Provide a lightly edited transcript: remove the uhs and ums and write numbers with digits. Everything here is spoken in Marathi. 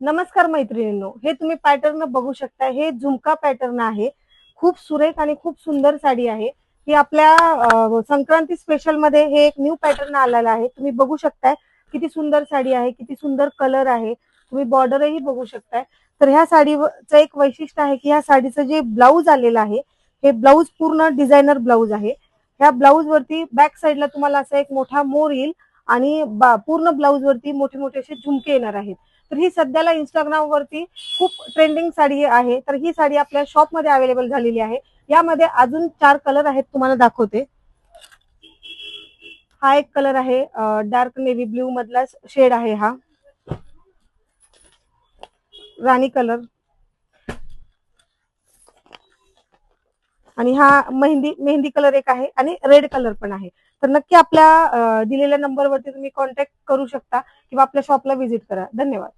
नमस्कार मैत्रिणींनो, हे तुम्ही पॅटर्न बघू शकता. हे झुमका पॅटर्न आहे. खूप सुरेख आणि खूप सुंदर साडी आहे. ही आपल्या संक्रांती स्पेशल मध्ये हे एक न्यू पॅटर्न आलेला आहे. तुम्ही बघू शकताय किती सुंदर साडी आहे, किती सुंदर कलर आहे. तुम्ही बॉर्डरही बघू शकताय. तर ह्या साडीचं एक वैशिष्ट्य आहे की ह्या साडीचं जे ब्लाऊज आलेलं आहे, हे ब्लाऊज पूर्ण डिझायनर ब्लाऊज आहे. ह्या ब्लाऊज वरती बॅक साईडला तुम्हाला असा एक मोठा मोर येईल आणि पूर्ण ब्लाऊज वरती मोठे मोठे असे झुमके येणार आहेत. तर ही सध्याला इंस्टाग्राम वरती खूप ट्रेंडिंग साडी आहे. तर ही साडी आपल्या शॉप मध्ये अवेलेबल झालेली आहे. यामध्ये अजून 4 कलर आहेत, तुम्हाला दाखवते. हा एक कलर आहे, डार्क नेव्ही ब्ल्यू मधला शेड आहे. हा राणी कलर आणि हा मेहंदी मेहंदी कलर एक आहे आणि रेड कलर पण आहे. तर नक्की आपल्या दिलेल्या नंबरवरती तुम्ही कॉन्टॅक्ट करू शकता किंवा आपल्या शॉपला व्हिजिट करा. धन्यवाद.